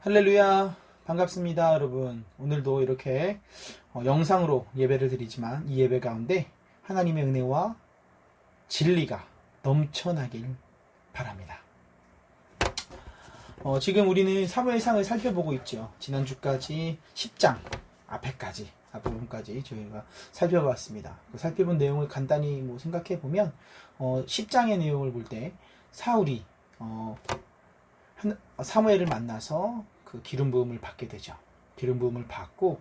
할렐루야, 반갑습니다 여러분. 오늘도 이렇게 영상으로 예배를 드리지만 이 예배 가운데 하나님의 은혜와 진리가 넘쳐나길 바랍니다. 지금 우리는 사무엘상을 살펴보고 있죠. 지난주까지 10장 앞부분까지 저희가 살펴봤습니다. 살펴본 내용을 간단히 생각해 보면 10장의 내용을 볼 때 사울이 사무엘을 만나서 그 기름 부음을 받게 되죠. 기름 부음을 받고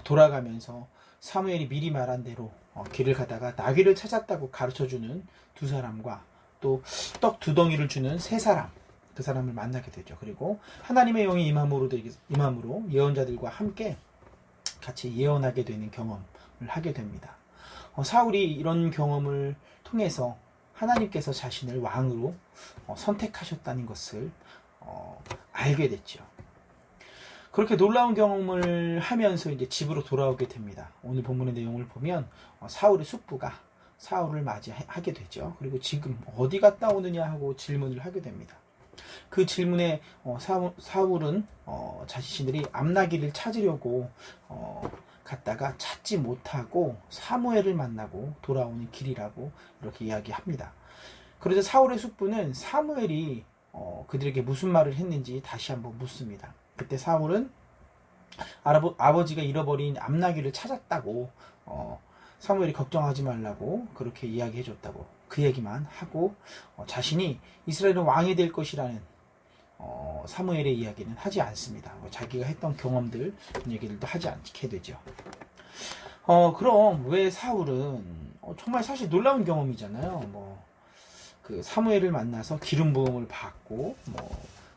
돌아가면서 사무엘이 미리 말한 대로 길을 가다가 나귀를 찾았다고 가르쳐주는 두 사람과 또 떡 두 덩이를 주는 세 사람, 그 사람을 만나게 되죠. 그리고 하나님의 영이 임함으로 예언자들과 함께 같이 예언하게 되는 경험을 하게 됩니다. 사울이 이런 경험을 통해서 하나님께서 자신을 왕으로 선택하셨다는 것을 알게 됐죠. 그렇게 놀라운 경험을 하면서 이제 집으로 돌아오게 됩니다. 오늘 본문의 내용을 보면 사울의 숙부가 사울을 맞이하게 되죠. 그리고 지금 어디 갔다 오느냐 하고 질문을 하게 됩니다. 그 질문에 사울은 자신들이 암나기를 찾으려고 갔다가 찾지 못하고 사무엘을 만나고 돌아오는 길이라고 이렇게 이야기합니다. 그래서 사울의 숙부는 사무엘이 그들에게 무슨 말을 했는지 다시 한번 묻습니다. 그때 사울은 아버지가 잃어버린 암나귀를 찾았다고 사무엘이 걱정하지 말라고 그렇게 이야기해줬다고 그 얘기만 하고 자신이 이스라엘의 왕이 될 것이라는 사무엘의 이야기는 하지 않습니다. 자기가 했던 경험들 얘기들도 하지 않게 되죠. 그럼 왜 사울은 정말 사실 놀라운 경험이잖아요. 그 사무엘을 만나서 기름 부음을 받고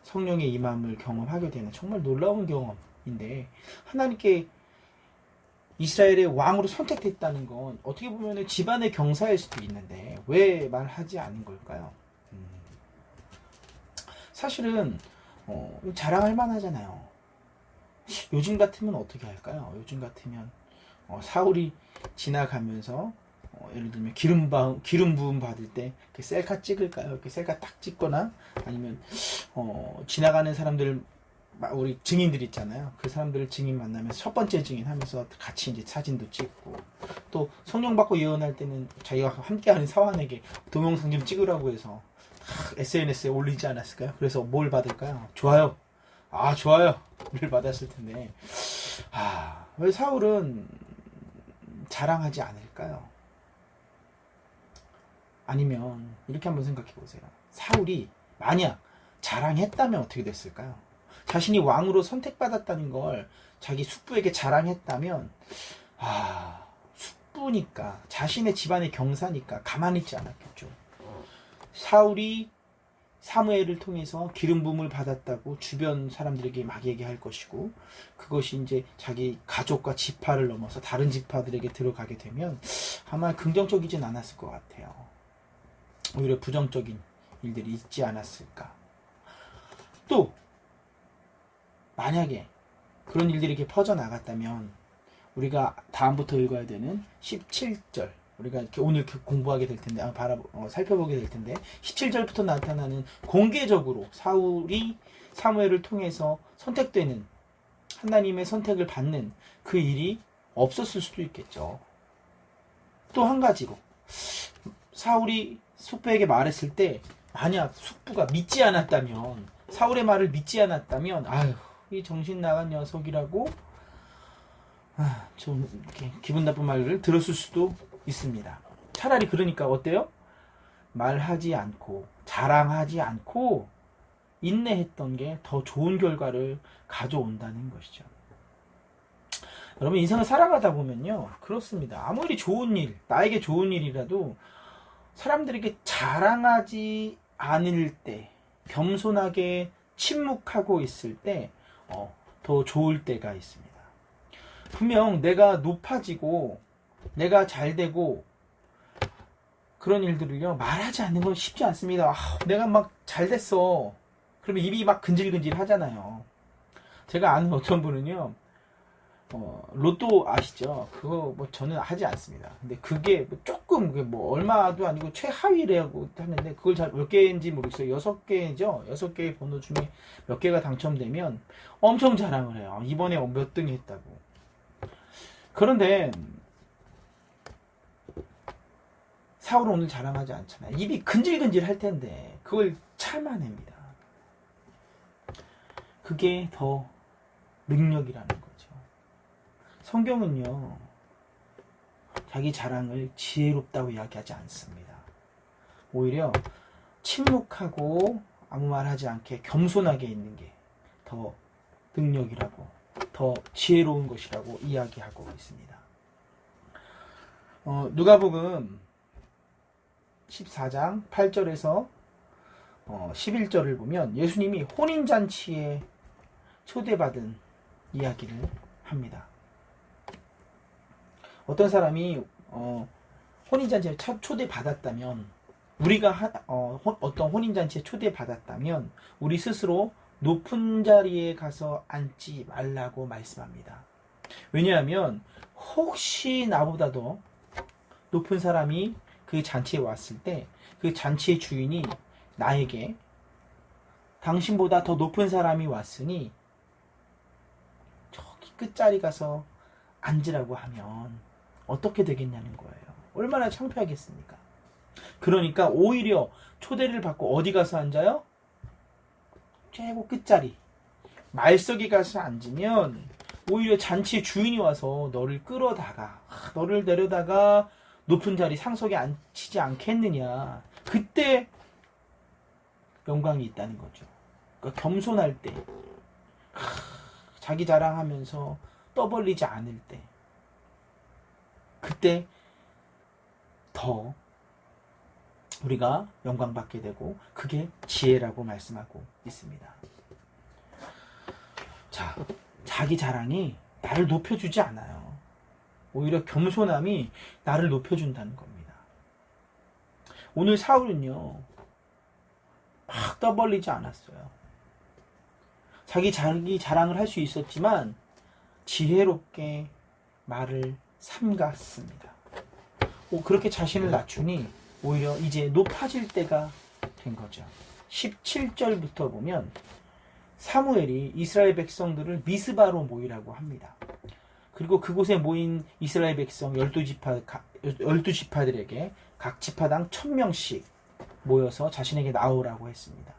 성령의 임함을 경험하게 되는 정말 놀라운 경험인데 하나님께 이스라엘의 왕으로 선택됐다는 건 어떻게 보면 집안의 경사일 수도 있는데 왜 말하지 않은 걸까요? 사실은 자랑할 만하잖아요. 요즘 같으면 어떻게 할까요? 요즘 같으면 사울이 지나가면서 예를 들면 기름 부음 받을 때 셀카 찍을까요? 이렇게 셀카 딱 찍거나 아니면 지나가는 사람들 우리 증인들 있잖아요. 그 사람들을 증인 만나면서 첫 번째 증인 하면서 같이 이제 사진도 찍고 또 성령 받고 예언할 때는 자기가 함께하는 사환에게 동영상 좀 찍으라고 해서 SNS에 올리지 않았을까요? 그래서 뭘 받을까요? 좋아요. 좋아요를 받았을 텐데 왜 사울은 자랑하지 않을까요? 아니면 이렇게 한번 생각해 보세요. 사울이 만약 자랑했다면 어떻게 됐을까요? 자신이 왕으로 선택받았다는 걸 자기 숙부에게 자랑했다면 숙부니까 자신의 집안의 경사니까 가만히 있지 않았겠죠. 사울이 사무엘을 통해서 기름 부음을 받았다고 주변 사람들에게 막 얘기할 것이고 그것이 이제 자기 가족과 지파를 넘어서 다른 지파들에게 들어가게 되면 아마 긍정적이진 않았을 것 같아요. 오히려 부정적인 일들이 있지 않았을까. 또 만약에 그런 일들이 이렇게 퍼져나갔다면 우리가 다음부터 읽어야 되는 17절 우리가 이렇게 오늘 공부하게 될 텐데 살펴보게 될 텐데 17절부터 나타나는 공개적으로 사울이 사무엘을 통해서 선택되는 하나님의 선택을 받는 그 일이 없었을 수도 있겠죠. 또 한 가지로 사울이 숙부에게 말했을 때 만약 숙부가 믿지 않았다면 사울의 말을 믿지 않았다면 이 정신 나간 녀석이라고 좀 이렇게 기분 나쁜 말을 들었을 수도 있습니다. 차라리 그러니까 어때요? 말하지 않고 자랑하지 않고 인내했던 게 더 좋은 결과를 가져온다는 것이죠. 여러분 인생을 살아가다 보면요 그렇습니다. 아무리 좋은 일 나에게 좋은 일이라도 사람들에게 자랑하지 않을 때 겸손하게 침묵하고 있을 때 더 좋을 때가 있습니다. 분명 내가 높아지고 내가 잘되고 그런 일들을요 말하지 않는 건 쉽지 않습니다. 내가 막 잘됐어 그러면 입이 막 근질근질 하잖아요. 제가 아는 어떤 분은요 로또 아시죠? 그거 뭐 저는 하지 않습니다. 근데 그게 뭐 조금 그게 뭐 얼마도 아니고 최하위라고 하는데 그걸 잘 몇 개인지 모르겠어요. 6개죠. 6개의 번호 중에 몇 개가 당첨되면 엄청 자랑을 해요. 이번에 몇 등 했다고. 그런데 사울은 오늘 자랑하지 않잖아요. 입이 근질근질 할 텐데 그걸 참아냅니다. 그게 더 능력이라는 거죠. 성경은요, 자기 자랑을 지혜롭다고 이야기하지 않습니다. 오히려 침묵하고 아무 말 하지 않게 겸손하게 있는 게 더 능력이라고, 더 지혜로운 것이라고 이야기하고 있습니다. 누가복음 14장 8절에서 11절을 보면 예수님이 혼인잔치에 초대받은 이야기를 합니다. 어떤 사람이 혼인잔치에 초대받았다면, 우리가 어떤 혼인잔치에 초대받았다면 우리 스스로 높은 자리에 가서 앉지 말라고 말씀합니다. 왜냐하면 혹시 나보다도 높은 사람이 그 잔치에 왔을 때 그 잔치의 주인이 나에게 당신보다 더 높은 사람이 왔으니 저기 끝자리 가서 앉으라고 하면 어떻게 되겠냐는 거예요. 얼마나 창피하겠습니까? 그러니까 오히려 초대를 받고 어디 가서 앉아요? 최고 끝자리 말석에 가서 앉으면 오히려 잔치의 주인이 와서 너를 끌어다가 너를 내려다가 높은 자리 상석에 앉히지 않겠느냐. 그때 영광이 있다는 거죠. 그러니까 겸손할 때, 자기 자랑하면서 떠벌리지 않을 때, 그때 더 우리가 영광받게 되고 그게 지혜라고 말씀하고 있습니다. 자, 자기 자랑이 나를 높여주지 않아요. 오히려 겸손함이 나를 높여준다는 겁니다. 오늘 사울은요, 막 떠벌리지 않았어요. 자기 자랑을 할 수 있었지만 지혜롭게 말을 삼갔습니다. 그렇게 자신을 낮추니 오히려 이제 높아질 때가 된 거죠. 17절부터 보면 사무엘이 이스라엘 백성들을 미스바로 모이라고 합니다. 그리고 그곳에 모인 이스라엘 백성 12지파들에게 각 지파당 1000명씩 모여서 자신에게 나오라고 했습니다.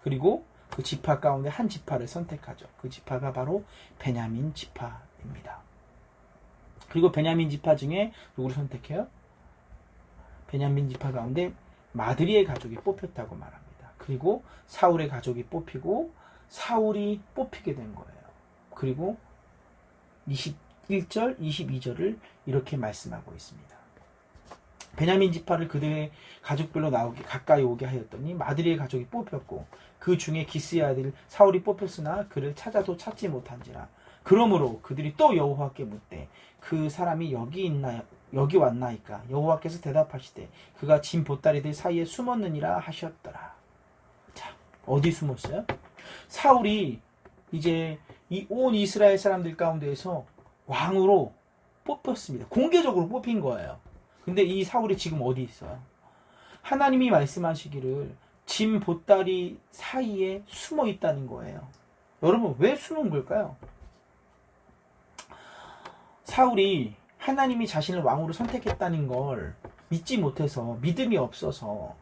그리고 그 지파 가운데 한 지파를 선택하죠. 그 지파가 바로 베냐민 지파입니다. 그리고 베냐민 지파 중에 누구를 선택해요? 베냐민 지파 가운데 마드리의 가족이 뽑혔다고 말합니다. 그리고 사울의 가족이 뽑히고 사울이 뽑히게 된 거예요. 그리고 21절, 22절을 이렇게 말씀하고 있습니다. 베냐민 지파를 그들의 가족별로 가까이 오게 하였더니 마드리의 가족이 뽑혔고 그 중에 기스의 아들 사울이 뽑혔으나 그를 찾아도 찾지 못한지라. 그러므로 그들이 또 여호와께 묻되 그 사람이 여기 왔나이까? 여호와께서 대답하시되 그가 짐 보따리들 사이에 숨었느니라 하셨더라. 자, 어디 숨었어요? 사울이 이제 이 온 이스라엘 사람들 가운데에서 왕으로 뽑혔습니다. 공개적으로 뽑힌 거예요. 근데 이 사울이 지금 어디 있어요? 하나님이 말씀하시기를 짐 보따리 사이에 숨어 있다는 거예요. 여러분, 왜 숨은 걸까요? 사울이 하나님이 자신을 왕으로 선택했다는 걸 믿지 못해서, 믿음이 없어서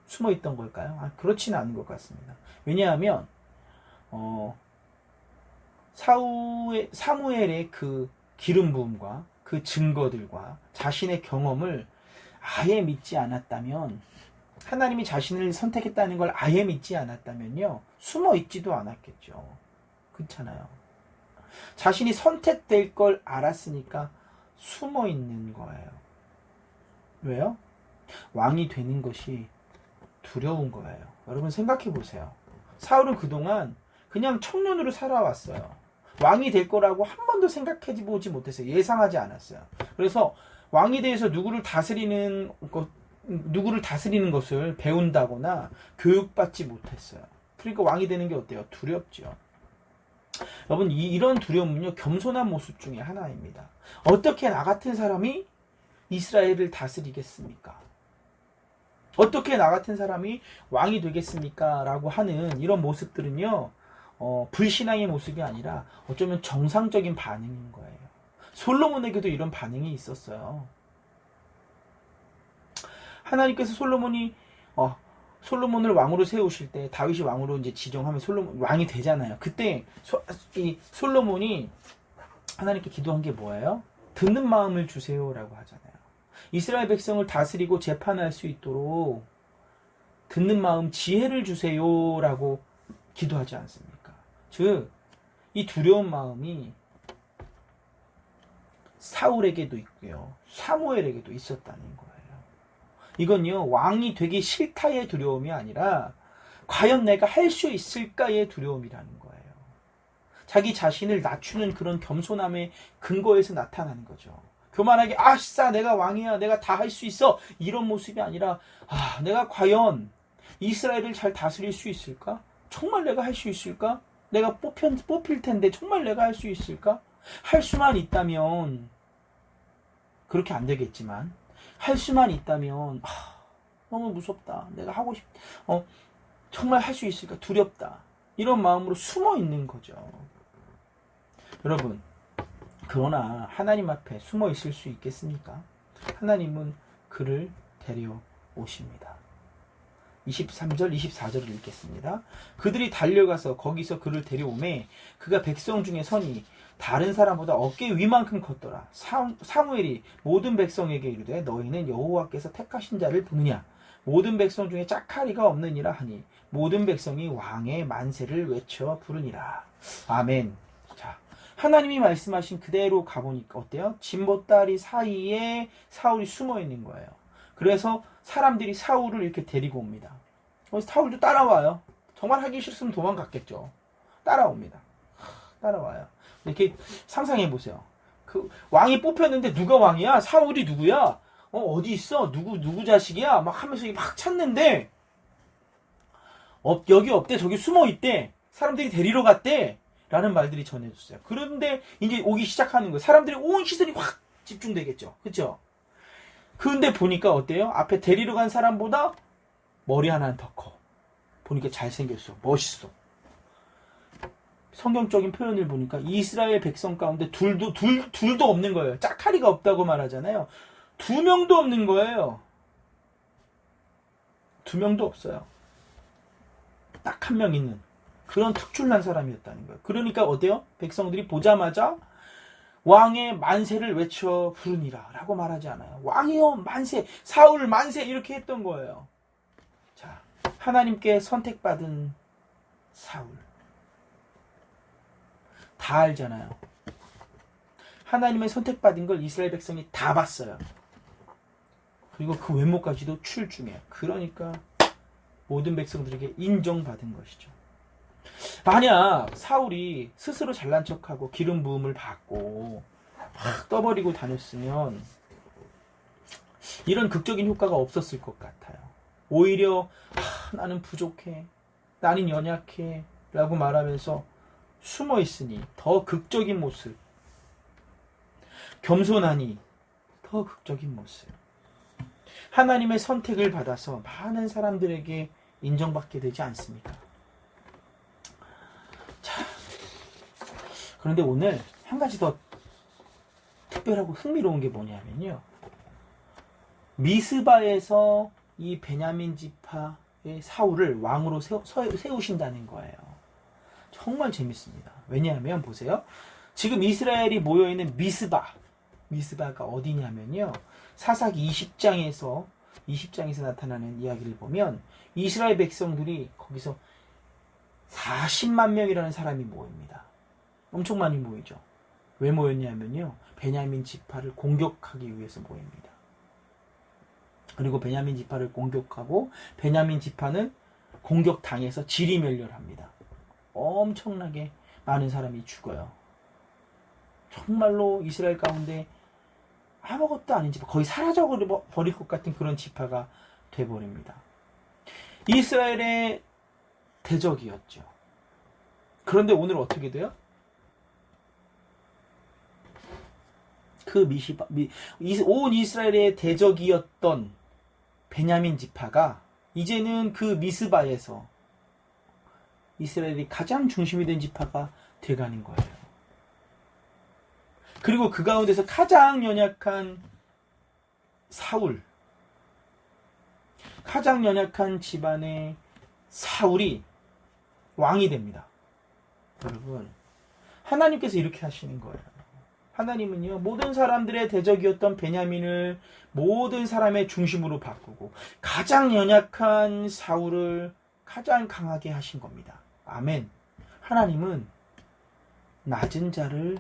숨어 있던 걸까요? 그렇지는 않은 것 같습니다. 왜냐하면 사무엘의 그 기름 부음과 그 증거들과 자신의 경험을 아예 믿지 않았다면, 하나님이 자신을 선택했다는 걸 아예 믿지 않았다면요, 숨어 있지도 않았겠죠. 그렇잖아요. 자신이 선택될 걸 알았으니까 숨어 있는 거예요. 왜요? 왕이 되는 것이 두려운 거예요. 여러분 생각해 보세요. 사울은 그동안 그냥 청년으로 살아왔어요. 왕이 될 거라고 한 번도 생각해 보지 못했어요. 예상하지 않았어요. 그래서 왕이 대해서 누구를 다스리는 것을 배운다거나 교육받지 못했어요. 그러니까 왕이 되는 게 어때요? 두렵죠. 여러분, 이런 두려움은요, 겸손한 모습 중에 하나입니다. 어떻게 나 같은 사람이 이스라엘을 다스리겠습니까? 어떻게 나 같은 사람이 왕이 되겠습니까? 라고 하는 이런 모습들은요, 불신앙의 모습이 아니라 어쩌면 정상적인 반응인 거예요. 솔로몬에게도 이런 반응이 있었어요. 하나님께서 솔로몬을 왕으로 세우실 때, 다윗이 왕으로 이제 지정하면 솔로몬 왕이 되잖아요. 그때 이 솔로몬이 하나님께 기도한 게 뭐예요? 듣는 마음을 주세요라고 하잖아요. 이스라엘 백성을 다스리고 재판할 수 있도록 듣는 마음, 지혜를 주세요라고 기도하지 않습니까? 즉, 이 두려운 마음이 사울에게도 있고요, 사무엘에게도 있었다는 거예요. 이건요, 왕이 되기 싫다의 두려움이 아니라 과연 내가 할 수 있을까의 두려움이라는 거예요. 자기 자신을 낮추는 그런 겸손함의 근거에서 나타나는 거죠. 교만하게 아싸 내가 왕이야, 내가 다 할 수 있어, 이런 모습이 아니라 내가 과연 이스라엘을 잘 다스릴 수 있을까? 정말 내가 할 수 있을까? 내가 뽑힐 텐데 정말 내가 할 수 있을까? 할 수만 있다면, 그렇게 안 되겠지만 할 수만 있다면 너무 무섭다, 내가 하고 정말 할 수 있을까, 두렵다, 이런 마음으로 숨어 있는 거죠. 여러분, 그러나 하나님 앞에 숨어 있을 수 있겠습니까? 하나님은 그를 데려오십니다. 23절, 24절을 읽겠습니다. 그들이 달려가서 거기서 그를 데려오매 그가 백성 중에 서니 다른 사람보다 어깨 위만큼 컸더라. 사무엘이 모든 백성에게 이르되 너희는 여호와께서 택하신 자를 보느냐? 모든 백성 중에 짝하리가 없느니라 하니 모든 백성이 왕의 만세를 외쳐 부르니라. 아멘. 자, 하나님이 말씀하신 그대로 가보니까 어때요? 진보다리 사이에 사울이 숨어 있는 거예요. 그래서 사람들이 사울을 이렇게 데리고 옵니다. 사울도 따라와요. 정말 하기 싫으면 도망갔겠죠. 따라옵니다. 따라와요. 이렇게 상상해 보세요. 그 왕이 뽑혔는데 누가 왕이야? 사울이 누구야? 어디 있어? 누구 자식이야? 막 하면서 막 찾는데 여기 없대, 저기 숨어 있대, 사람들이 데리러 갔대 라는 말들이 전해졌어요. 그런데 이제 오기 시작하는 거예요. 사람들이 온 시선이 확 집중되겠죠. 그렇죠? 그런데 보니까 어때요? 앞에 데리러 간 사람보다 머리 하나는 더 커. 보니까 잘생겼어. 멋있어. 성경적인 표현을 보니까 이스라엘 백성 가운데 둘도 없는 거예요. 짝하리가 없다고 말하잖아요. 2명도 없는 거예요. 2명도 없어요. 딱 1명 있는 그런 특출난 사람이었다는 거예요. 그러니까 어때요? 백성들이 보자마자 왕의 만세를 외쳐 부르니라 라고 말하지 않아요. 왕이여 만세, 사울 만세, 이렇게 했던 거예요. 자, 하나님께 선택받은 사울, 다 알잖아요. 하나님의 선택받은 걸 이스라엘 백성이 다 봤어요. 그리고 그 외모까지도 출중해요. 그러니까 모든 백성들에게 인정받은 것이죠. 만약 사울이 스스로 잘난 척하고 기름 부음을 받고 막 떠버리고 다녔으면 이런 극적인 효과가 없었을 것 같아요. 오히려 나는 부족해, 나는 연약해 라고 말하면서 숨어 있으니 더 극적인 모습, 겸손하니 더 극적인 모습, 하나님의 선택을 받아서 많은 사람들에게 인정받게 되지 않습니까? 자, 그런데 오늘 한 가지 더 특별하고 흥미로운 게 뭐냐면요, 미스바에서 이 베냐민 지파의 사울을 왕으로 세우신다는 거예요. 정말 재밌습니다. 왜냐하면 보세요, 지금 이스라엘이 모여있는 미스바가 어디냐면요, 사사기 20장에서 나타나는 이야기를 보면 이스라엘 백성들이 거기서 40만 명이라는 사람이 모입니다. 엄청 많이 모이죠. 왜 모였냐면요, 베냐민 지파를 공격하기 위해서 모입니다. 그리고 베냐민 지파를 공격하고 베냐민 지파는 공격당해서 지리멸렬합니다. 엄청나게 많은 사람이 죽어요. 정말로 이스라엘 가운데 아무것도 아닌 지파, 거의 사라져버릴 것 같은 그런 지파가 돼버립니다. 이스라엘의 대적이었죠. 그런데 오늘 어떻게 돼요? 온 이스라엘의 대적이었던 베냐민 지파가 이제는 그 미스바에서 이스라엘이 가장 중심이 된 지파가 돼가는 거예요. 그리고 그 가운데서 가장 연약한 사울, 가장 연약한 집안의 사울이 왕이 됩니다. 여러분, 하나님께서 이렇게 하시는 거예요. 하나님은요, 모든 사람들의 대적이었던 베냐민을 모든 사람의 중심으로 바꾸고 가장 연약한 사울을 가장 강하게 하신 겁니다. 아멘. 하나님은 낮은 자를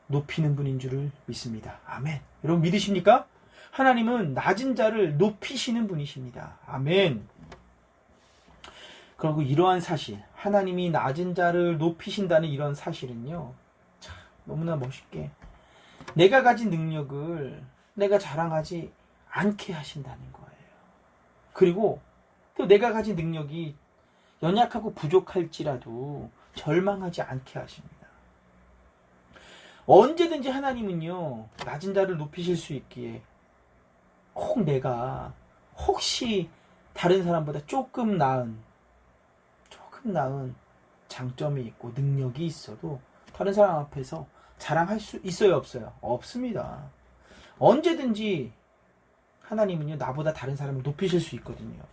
높이는 분인 줄을 믿습니다. 아멘. 여러분 믿으십니까? 하나님은 낮은 자를 높이시는 분이십니다. 아멘. 그리고 이러한 사실, 하나님이 낮은 자를 높이신다는 이런 사실은요, 참 너무나 멋있게 내가 가진 능력을 내가 자랑하지 않게 하신다는 거예요. 그리고 또 내가 가진 능력이 연약하고 부족할지라도 절망하지 않게 하십니다. 언제든지 하나님은요, 낮은 자를 높이실 수 있기에 내가 혹시 다른 사람보다 조금 나은 장점이 있고 능력이 있어도 다른 사람 앞에서 자랑할 수 있어요, 없어요? 없습니다. 언제든지 하나님은요, 나보다 다른 사람을 높이실 수 있거든요.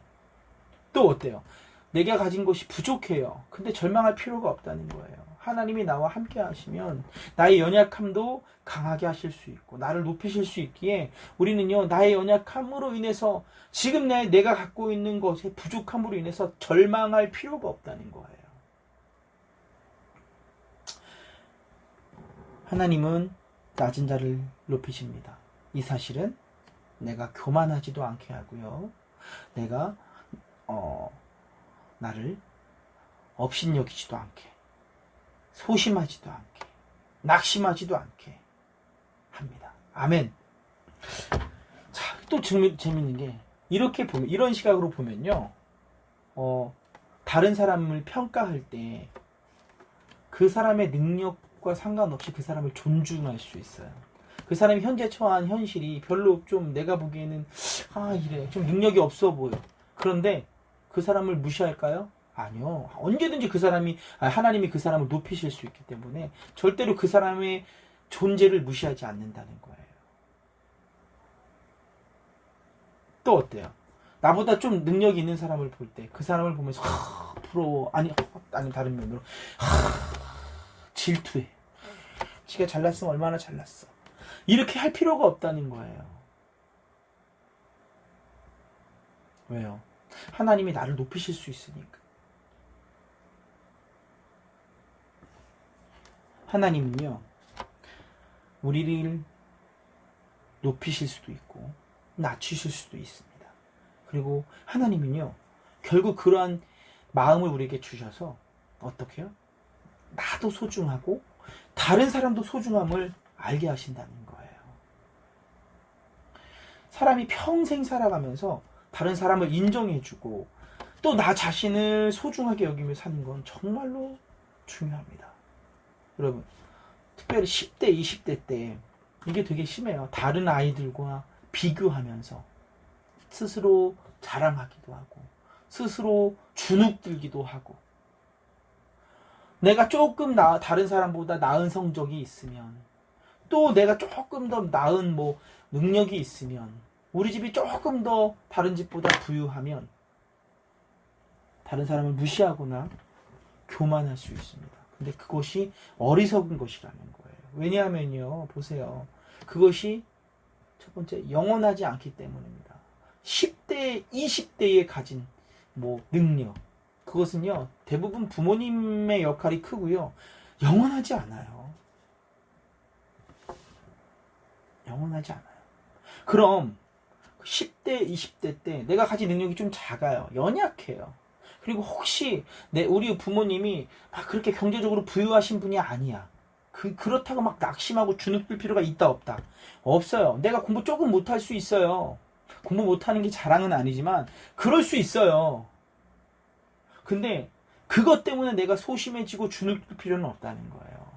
또 어때요? 내가 가진 것이 부족해요. 근데 절망할 필요가 없다는 거예요. 하나님이 나와 함께 하시면 나의 연약함도 강하게 하실 수 있고 나를 높이실 수 있기에 우리는요, 나의 연약함으로 인해서 지금 내가 갖고 있는 것의 부족함으로 인해서 절망할 필요가 없다는 거예요. 하나님은 낮은 자를 높이십니다. 이 사실은 내가 교만하지도 않게 하고요, 내가 나를 업신여기지도 않게, 소심하지도 않게, 낙심하지도 않게 합니다. 아멘. 자, 또 재밌는 게, 이렇게 보면, 이런 시각으로 보면요, 다른 사람을 평가할 때 그 사람의 능력과 상관없이 그 사람을 존중할 수 있어요. 그 사람이 현재 처한 현실이 별로 좀 내가 보기에는 이래 좀 능력이 없어 보여. 그런데 그 사람을 무시할까요? 아니요. 언제든지 하나님이 그 사람을 높이실 수 있기 때문에 절대로 그 사람의 존재를 무시하지 않는다는 거예요. 또 어때요? 나보다 좀 능력이 있는 사람을 볼 때 그 사람을 보면서 부러워. 아니 다른 면으로 질투해. 지가 잘났으면 얼마나 잘났어. 이렇게 할 필요가 없다는 거예요. 왜요? 하나님이 나를 높이실 수 있으니까. 하나님은요, 우리를 높이실 수도 있고 낮추실 수도 있습니다. 그리고 하나님은요, 결국 그러한 마음을 우리에게 주셔서 어떻게 해요? 나도 소중하고 다른 사람도 소중함을 알게 하신다는 거예요. 사람이 평생 살아가면서 다른 사람을 인정해주고 또 나 자신을 소중하게 여기며 사는 건 정말로 중요합니다. 여러분, 특별히 10대, 20대 때 이게 되게 심해요. 다른 아이들과 비교하면서 스스로 자랑하기도 하고 스스로 주눅들기도 하고, 내가 조금 다른 사람보다 나은 성적이 있으면, 또 내가 조금 더 나은 능력이 있으면, 우리 집이 조금 더 다른 집보다 부유하면 다른 사람을 무시하거나 교만할 수 있습니다. 근데 그것이 어리석은 것이라는 거예요. 왜냐하면요, 보세요. 그것이 첫 번째, 영원하지 않기 때문입니다. 10대, 20대에 가진 능력, 그것은요, 대부분 부모님의 역할이 크고요, 영원하지 않아요. 영원하지 않아요. 그럼 10대, 20대 때 내가 가진 능력이 좀 작아요. 연약해요. 그리고 혹시 우리 부모님이 그렇게 경제적으로 부유하신 분이 아니야. 그렇다고 막 낙심하고 주눅들 필요가 있다 없다? 없어요. 내가 공부 조금 못할 수 있어요. 공부 못하는 게 자랑은 아니지만 그럴 수 있어요. 근데 그것 때문에 내가 소심해지고 주눅들 필요는 없다는 거예요.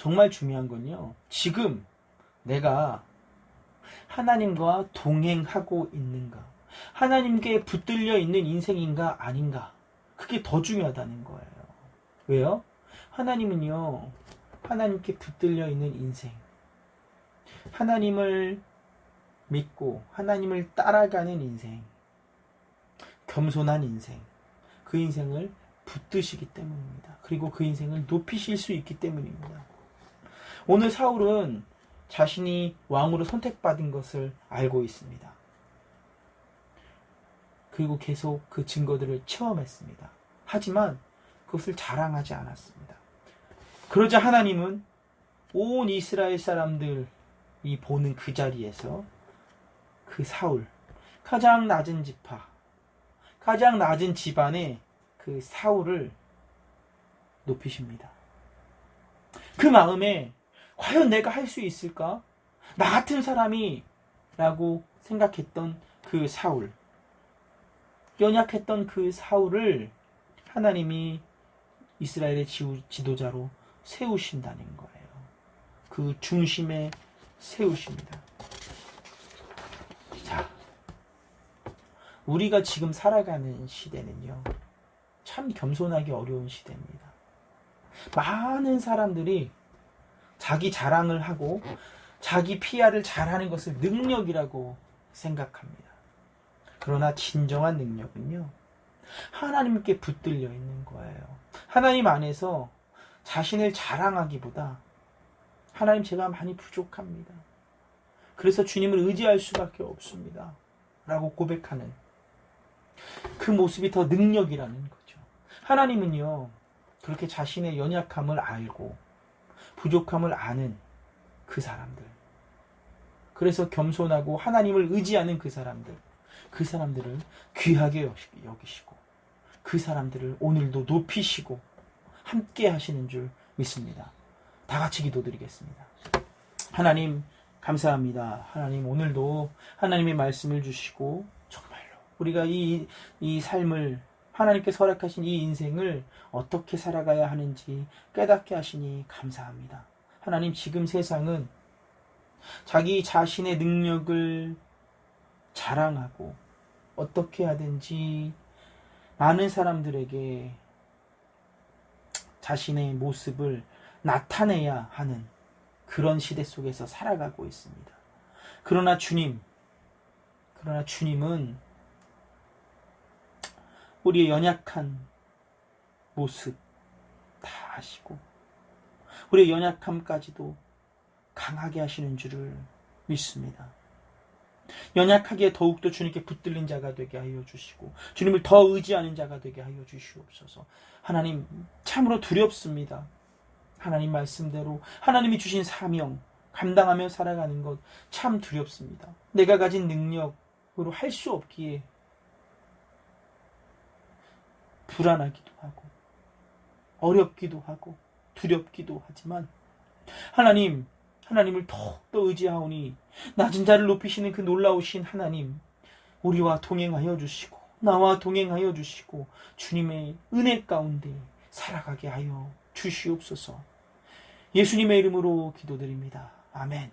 정말 중요한 건요, 지금 내가 하나님과 동행하고 있는가, 하나님께 붙들려 있는 인생인가 아닌가, 그게 더 중요하다는 거예요. 왜요? 하나님은요, 하나님께 붙들려 있는 인생, 하나님을 믿고 하나님을 따라가는 인생, 겸손한 인생, 그 인생을 붙드시기 때문입니다. 그리고 그 인생을 높이실 수 있기 때문입니다. 오늘 사울은 자신이 왕으로 선택받은 것을 알고 있습니다. 그리고 계속 그 증거들을 체험했습니다. 하지만 그것을 자랑하지 않았습니다. 그러자 하나님은 온 이스라엘 사람들이 보는 그 자리에서 그 사울, 가장 낮은 지파, 가장 낮은 집안의 그 사울을 높이십니다. 그 마음에 과연 내가 할 수 있을까? 나 같은 사람이 라고 생각했던 그 사울, 연약했던 그 사울을 하나님이 이스라엘의 지도자로 세우신다는 거예요. 그 중심에 세우십니다. 자, 우리가 지금 살아가는 시대는요, 참 겸손하기 어려운 시대입니다. 많은 사람들이 자기 자랑을 하고 자기 PR을 잘하는 것을 능력이라고 생각합니다. 그러나 진정한 능력은요, 하나님께 붙들려 있는 거예요. 하나님 안에서 자신을 자랑하기보다 하나님, 제가 많이 부족합니다, 그래서 주님을 의지할 수밖에 없습니다 라고 고백하는 그 모습이 더 능력이라는 거죠. 하나님은요, 그렇게 자신의 연약함을 알고 부족함을 아는 그 사람들, 그래서 겸손하고 하나님을 의지하는 그 사람들을 귀하게 여기시고 그 사람들을 오늘도 높이시고 함께 하시는 줄 믿습니다. 다 같이 기도드리겠습니다. 하나님, 감사합니다. 하나님, 오늘도 하나님의 말씀을 주시고 정말로 우리가 이 삶을, 하나님께서 허락하신 이 인생을 어떻게 살아가야 하는지 깨닫게 하시니 감사합니다. 하나님, 지금 세상은 자기 자신의 능력을 자랑하고 어떻게 하든지 많은 사람들에게 자신의 모습을 나타내야 하는 그런 시대 속에서 살아가고 있습니다. 그러나 주님은 우리의 연약한 모습 다 아시고 우리의 연약함까지도 강하게 하시는 줄을 믿습니다. 연약하기에 더욱더 주님께 붙들린 자가 되게 하여 주시고 주님을 더 의지하는 자가 되게 하여 주시옵소서. 하나님, 참으로 두렵습니다. 하나님 말씀대로 하나님이 주신 사명 감당하며 살아가는 것 참 두렵습니다. 내가 가진 능력으로 할 수 없기에 불안하기도 하고 어렵기도 하고 두렵기도 하지만 하나님을 더욱더 의지하오니 낮은 자를 높이시는 그 놀라우신 하나님, 우리와 동행하여 주시고 나와 동행하여 주시고 주님의 은혜 가운데 살아가게 하여 주시옵소서. 예수님의 이름으로 기도드립니다. 아멘.